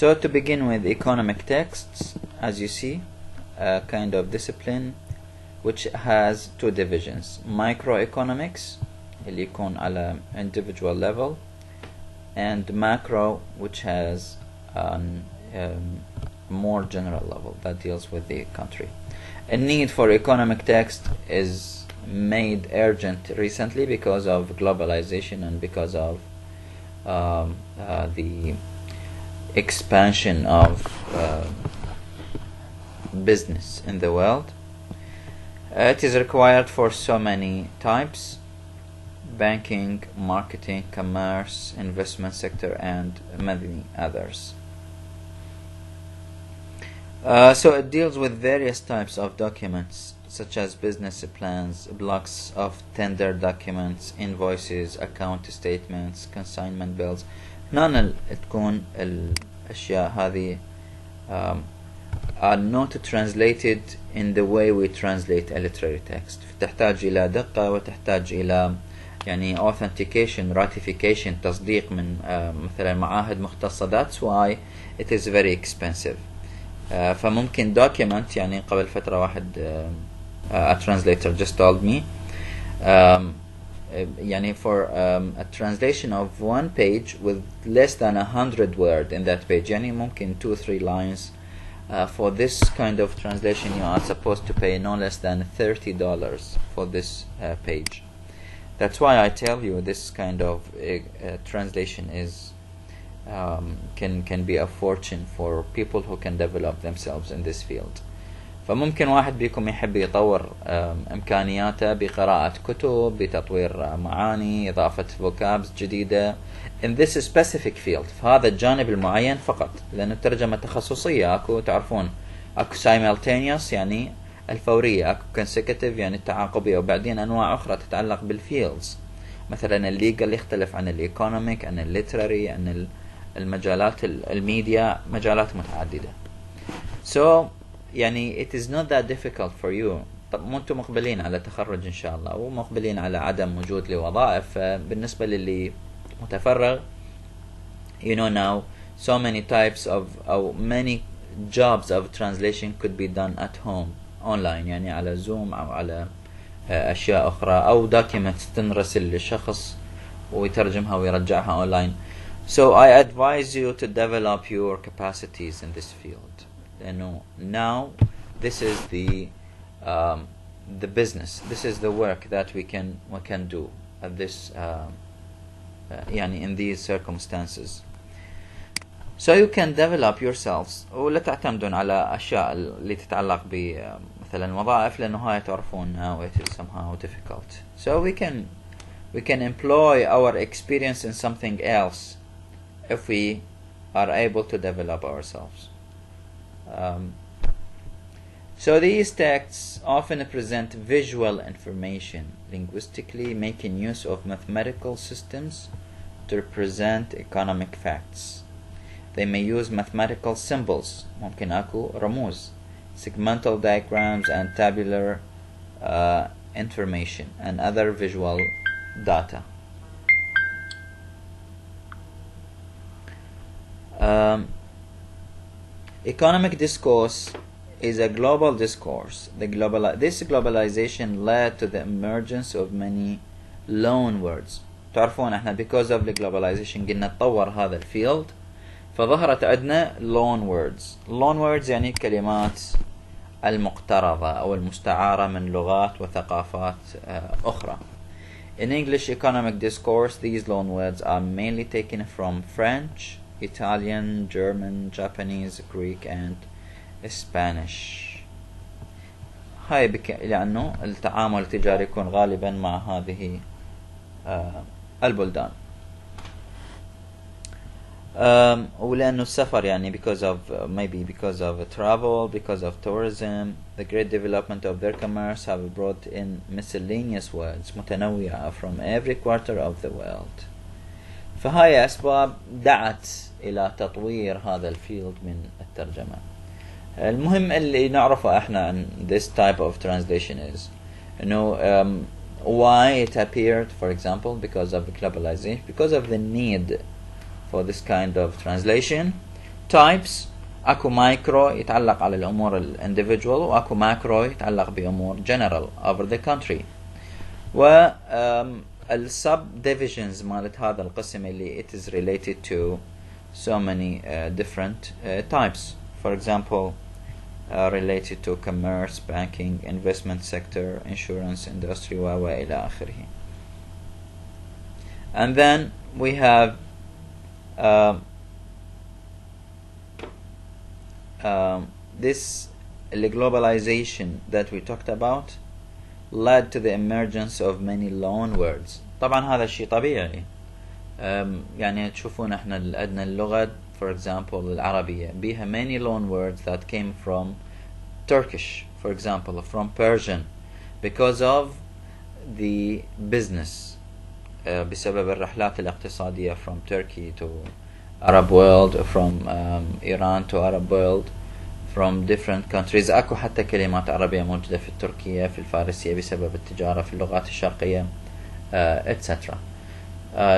So to begin with, economic texts, as you see, a kind of discipline which has two divisions: microeconomics اللي يكون على individual level, and macro, which has an more general level that deals with the country. A need for economic text is made urgent recently because of globalization and because of the expansion of business in the world. It is required for so many types: banking, marketing, commerce, investment sector, and many others. So it deals with various types of documents, such as business plans, blocks of tender documents, invoices, account statements, consignment bills. نحن تكون الأشياء هذه are not translated in the way we translate a literary text. تحتاج إلى دقة وتحتاج إلى يعني authentication, ratification, تصديق من مثلا معاهد مختصة. That's why it is very expensive. فممكن document، يعني قبل فترة واحد a translator just told me يعني for a translation of one page with less than 100 words in that page، يعني ممكن 2-3 lines. For this kind of translation you are supposed to pay no less than $30 for this page. That's why I tell you this kind of translation is can be a fortune for people who can develop themselves in this field. فممكن واحد بيكم يحب يطور إمكانياته بقراءة كتب، بتطوير معاني، إضافة vocabs جديدة in this specific field، في هذا الجانب المعين فقط، لأن الترجمة تخصصية. أكو تعرفون أكو simultaneous يعني الفورية، أكو consecutive يعني التعاقبية، وبعدين أنواع أخرى تتعلق بالفيلدز، مثلا الليجل يختلف عن الإيكونوميك، عن الليتراري، عن المجالات الميديا، مجالات متعددة. So يعني it is not that difficult for you. طب مو انتم مقبلين على تخرج ان شاء الله ومقبلين على عدم وجود لوظائف، بالنسبة للي متفرغ you know now so many types of or many jobs of translation could be done at home online، يعني على زوم او على اشياء اخرى، او documents تنرسل للشخص ويترجمها ويرجعها online. So I advise you to develop your capacities in this field. لأنه now this is the business, this is the work that we can do at this يعني in these circumstances. So you can develop yourselves ولا تعتمدون على أشياء اللي تتعلق بمثلا وظائف، لأنه هاي تعرفون now it is somehow difficult. So we can employ our experience in something else if we are able to develop ourselves. So these texts often present visual information linguistically, making use of mathematical systems to represent economic facts. They may use mathematical symbols، ممكن أكو رموز، segmental diagrams, and tabular information and other visual data. Economic discourse is a global discourse. This globalization led to the emergence of many loanwords. تعرفون احنا because of the globalization قلنا تطور هذا الفيلد، فظهرت عندنا loanwords. Loanwords يعني كلمات المقترضة أو المستعارة من لغات وثقافات أخرى. In English economic discourse, these loanwords are mainly taken from French, Italian, German, Japanese, Greek, and Spanish. هاي لأنه التعامل التجاري يكون غالبا مع هذه البلدان. ولأنه السفر يعني because of travel, because of tourism, the great development of their commerce have brought in miscellaneous words متنوعة from every quarter of the world. فهاي أسباب دعت إلى تطوير هذا الفيلد من الترجمة. المهم اللي نعرفه احنا عن this type of translation is why it appeared, for example, because of globalization, because of the need for this kind of translation, types. اكو مايكرو يتعلق على الامور الانديفيدوال، واكو ماكرو يتعلق بامور general over the country. و السب divisions مالت هذا القسم اللي it is related to so many different types. For example, related to commerce, banking, investment sector, insurance industry وإلى آخره. And then we have this globalization that we talked about led to the emergence of many loan words. طبعا هذا الشيء طبيعي. يعني تشوفون احنا عندنا اللغة for example العربية بيها many loan words that came from Turkish, for example, from Persian, because of the business, بسبب الرحلات الاقتصادية from Turkey to Arab world, from Iran to Arab world, from different countries. أكو حتى كلمات عربية موجودة في التركية في الفارسية بسبب التجارة في اللغات الشرقية, etc.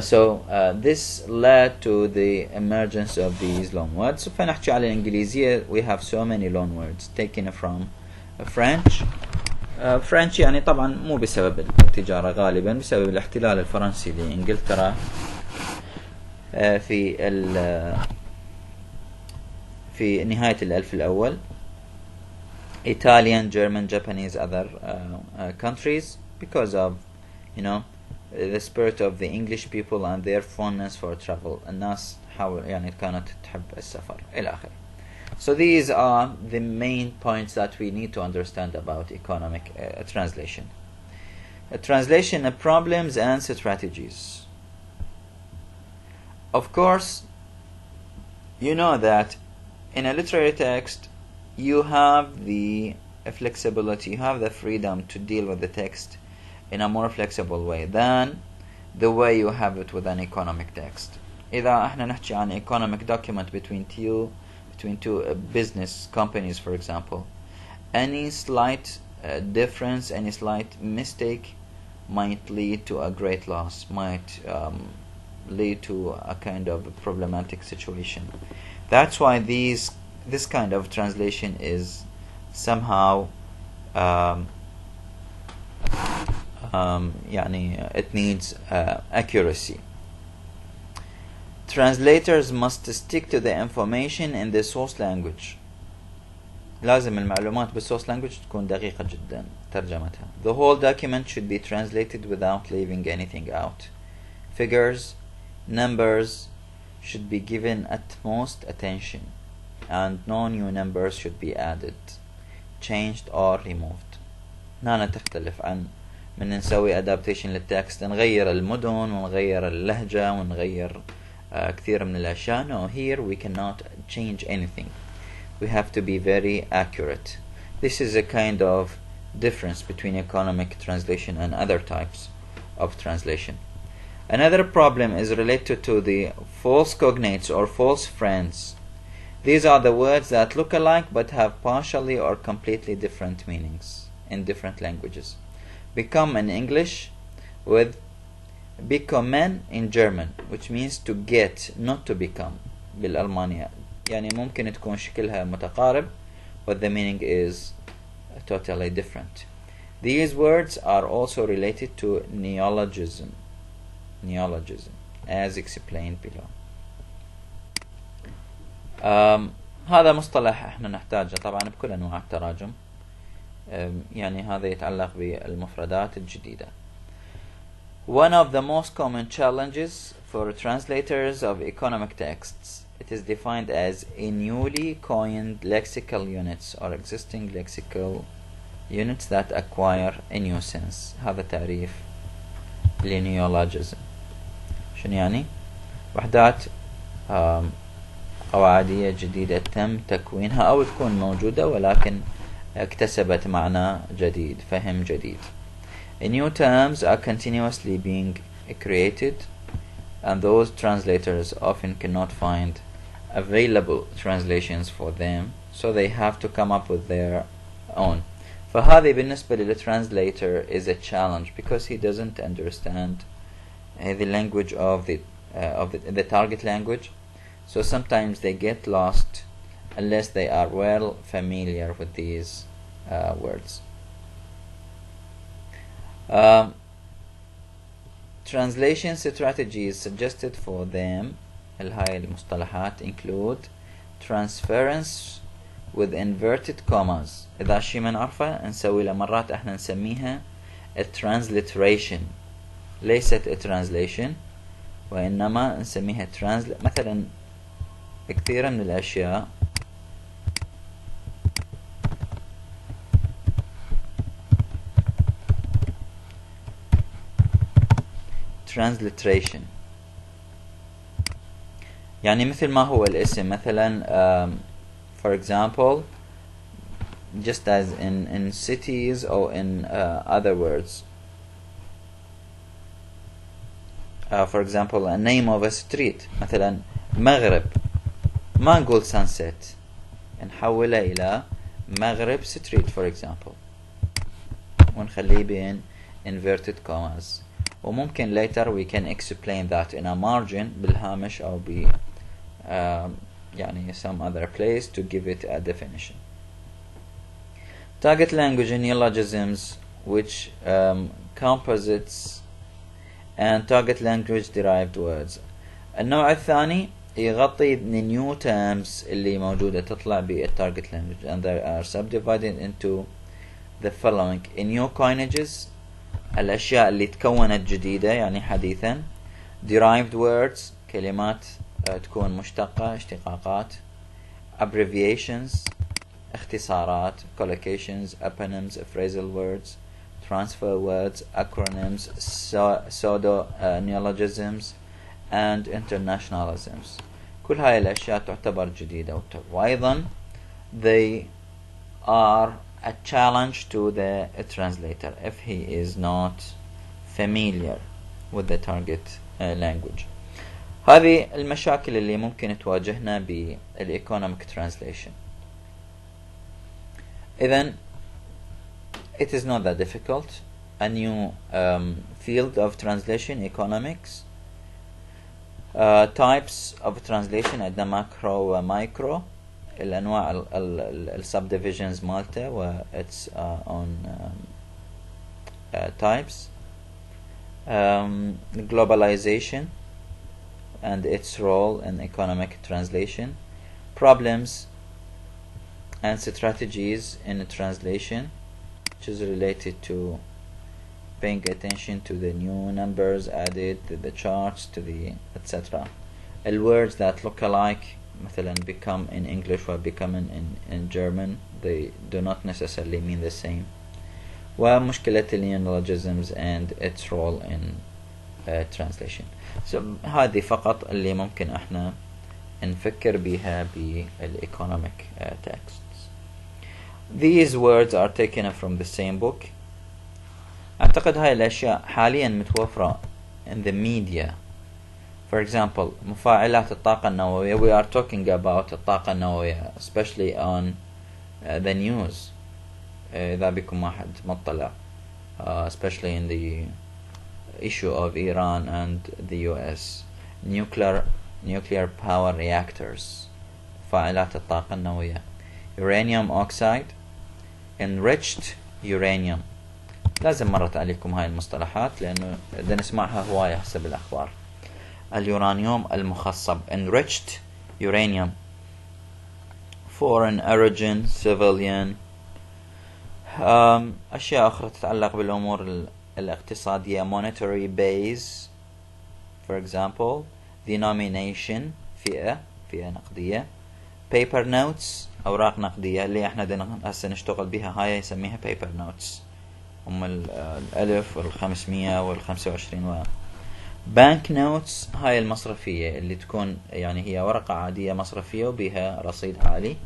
So this led to the emergence of these loan words. فنحكي على الإنجليزية we have so many loan words taken from French. French يعني طبعا مو بسبب التجارة، غالبا بسبب الاحتلال الفرنسي لإنجلترا في نهاية الألف الأول. Italian, German, Japanese, other countries, because of the spirit of the English people and their fondness for travel. الناس يعني كانت تحب السفر إلى آخره. So these are the main points that we need to understand about economic translation. Translation problems and strategies. Of course, you know that in a literary text you have the flexibility, you have the freedom to deal with the text in a more flexible way than the way you have it with an economic text. إذا احنا نحكي عن economic document between two business companies, for example, any slight difference, any slight mistake might lead to a great loss, might lead to a kind of problematic situation. That's why this kind of translation is somehow it needs accuracy. Translators must stick to the information in the source language. لازم المعلومات بالsource language تكون دقيقة جدا ترجمتها. The whole document should be translated without leaving anything out. Figures, numbers should be given utmost attention, and no new numbers should be added, changed or removed. هنا تختلف عن من نسوي adaptation للتكست، نغير المدن ونغير اللهجة ونغير كثير من الأشياء. No, here we cannot change anything. We have to be very accurate. This is a kind of difference between economic translation and other types of translation. Another problem is related to the false cognates or false friends. These are the words that look alike but have partially or completely different meanings in different languages. Become in English with bekommen in German, which means to get, not to become بالألمانية. يعني ممكن تكون شكلها متقارب but the meaning is totally different. These words are also related to neologism as explained below. هذا مصطلح احنا نحتاجه طبعا بكل انواع التراجم. يعني هذا يتعلق بالمفردات الجديدة. One of the most common challenges for translators of economic texts, it is defined as a newly coined lexical units or existing lexical units that acquire a new sense. هذا تعريف لneologism. شنو يعني؟ وحدات قواعدية جديدة تم تكوينها أو تكون موجودة ولكن اكتسبت معنى جديد، فهم جديد. New terms are continuously being created, and those translators often cannot find available translations for them, so they have to come up with their own. فهذه بالنسبة للtranslator is a challenge because he doesn't understand the language of the target language, So sometimes they get lost unless they are well familiar with these words. Translation strategies suggested for them هاي المصطلحات include transference with inverted commas. إذا شي ما نعرفه نسوي له مرات احنا نسميها a transliteration، ليست a translation وإنما نسميها مثلا كثيرا من الأشياء transliteration، يعني مثل ما هو الاسم مثلا for example just as in cities or in other words. For example a name of a street مثلا مغرب، ما نقول sunset، نحولها إلى مغرب street for example ونخليه بين inverted commas. وممكن later we can explain that in a margin بالهامش أو ب يعني some other place to give it a definition. Target language and neologisms which composites and target language derived words. النوع الثاني يغطي new terms اللي موجودة تطلع بالtarget language and they are subdivided into the following: new coinages الأشياء اللي تكونت جديدة يعني حديثا، derived words كلمات تكون مشتقة اشتقاقات، abbreviations اختصارات collocations eponyms phrasal words transfer words acronyms pseudo neologisms and internationalisms. كل هاي الأشياء تعتبر جديدة وأيضا they are a challenge to the translator if he is not familiar with the target language. هذه المشاكل اللي ممكن تواجهنا بالeconomic translation. إذن it is not that difficult. A new field of translation, economics. Types of translation عندنا macro وmicro. الأنواع subdivisions مالته و its own types. Globalization and its role in economic translation. Problems and strategies in translation, which is related to paying attention to the new numbers added, to the charts, to the etc. Words that look alike مثلا become in English or become in German, they do not necessarily mean the same. ومشكلة neologisms and its role in translation. So هذه فقط اللي ممكن احنا نفكر بها بالايكونوميك texts. These words are taken from the same book. أعتقد هاي الأشياء حاليا متوفرة in the media. For example مفاعلات الطاقة النووية. We are talking about الطاقة النووية especially on the news. إذا بكم واحد مطلع especially in the issue of Iran and the US. Nuclear power reactors. مفاعلات الطاقة النووية. Uranium oxide. Enriched uranium. لازم مرت عليكم هاي المصطلحات لأنه بدنا نسمعها هواية حسب الأخبار. اليورانيوم المخصب enriched uranium. Foreign origin civilian. أشياء أخرى تتعلق بالأمور الاقتصادية monetary base. For example denomination فئة نقدية. paper notes أوراق نقدية اللي احنا بدنا هسه نشتغل بها هاي يسميها paper notes هم الألف والخمسمية والخمسة وعشرين bank notes هاي المصرفية اللي تكون يعني هي ورقة عادية مصرفية وبها رصيد عالي.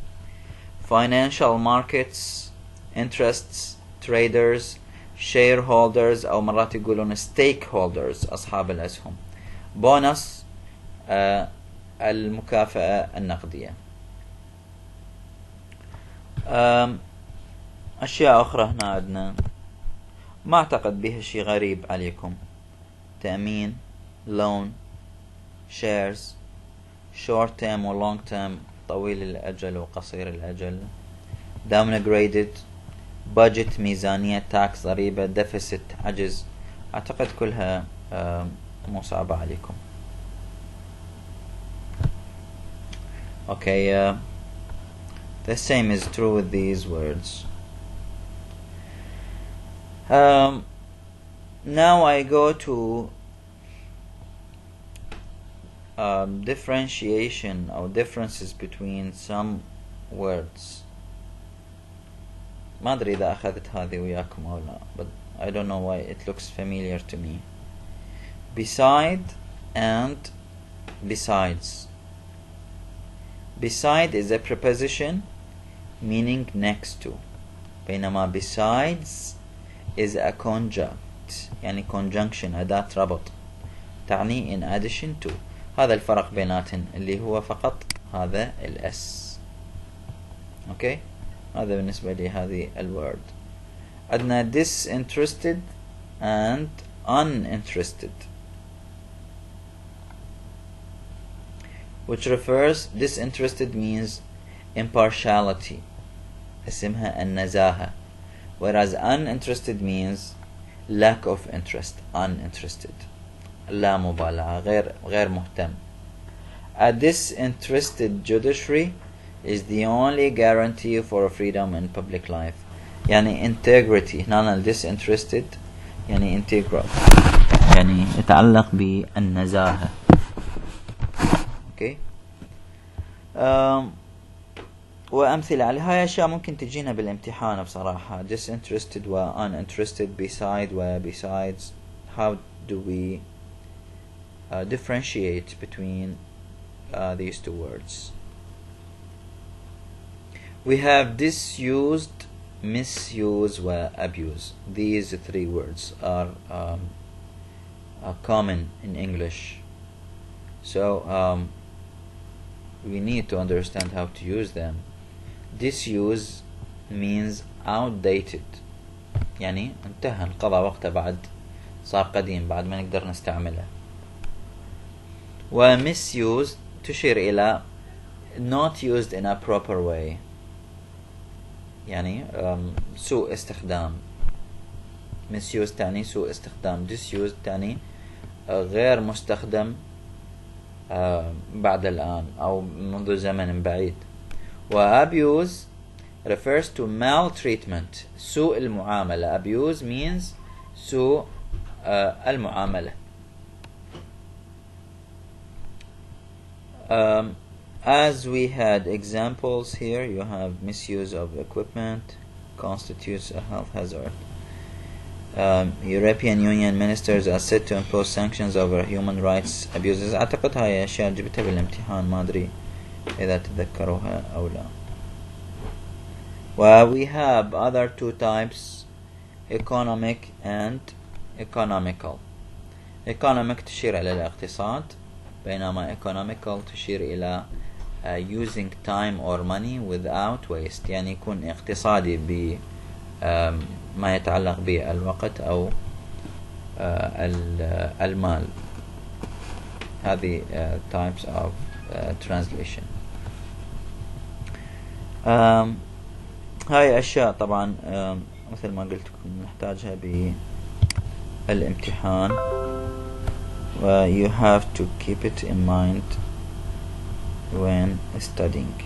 financial markets interests traders shareholders أو مرات يقولون stakeholders أصحاب الأسهم. bonus المكافأة النقدية. أشياء أخرى هنا عندنا ما أعتقد بها شيء غريب عليكم. تأمين loan shares short term و long term طويل الأجل وقصير الأجل downgraded budget ميزانية tax ضريبة deficit عجز أعتقد كلها مو صعبة عليكم. Okay, the same is true with these words. Now I go to differentiation or differences between some words. ما أدري إذا أخذت هذه وياكم أو لا, but I don't know why it looks familiar to me. Beside and besides. Beside is a preposition meaning next to, بينما besides is a conjunct يعني conjunction أداة ربط تعني in addition to. هذا الفرق بيناتن اللي هو فقط هذا الاس. اوكي هذا بالنسبة لي هذه الword. عندنا disinterested and uninterested, which refers, disinterested means impartiality اسمها النزاهة, whereas uninterested means lack of interest, uninterested لا مبالاة, غير مهتم. A disinterested judiciary is the only guarantee for freedom in public life. يعني integrity هنا disinterested يعني integral يعني يتعلق بالنزاهة. اوكي وأمثلة على هاي أشياء ممكن تجينا بالامتحان بصراحة. disinterested و uninterested, beside و besides. How do we differentiate between these two words? We have disused, misuse و abuse. These three words are common in English, so we need to understand how to use them. Disuse means outdated يعني انتهى انقضى وقته, بعد صار قديم, بعد ما نقدر نستعمله. و misuse تشير إلى not used in a proper way يعني سوء استخدام. misuse تعني سوء استخدام, disuse تعني غير مستخدم بعد الآن أو منذ زمن بعيد. و abuse refers to maltreatment, سوء المعاملة. abuse means سوء المعاملة. As we had examples here, you have misuse of equipment constitutes a health hazard. European Union ministers are said to impose sanctions over human rights abuses. أعتقد هاي أشياء جبتها بالامتحان, ما أدري إذا تذكروها أو لا. We have other two types, economic and economical. economic تشير إلى الاقتصاد, بينما economical تشير إلى using time or money without waste, يعني يكون اقتصادي بما يتعلق بالوقت أو المال. هذه types of translation. هاي أشياء طبعا مثل ما قلت لكم نحتاجها بالامتحان, و you have to keep it in mind when studying.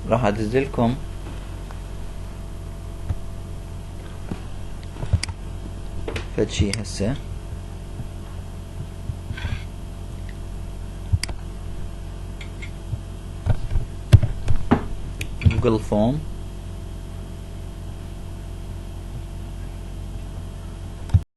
راح أدزلكم فد شي هسه Google Form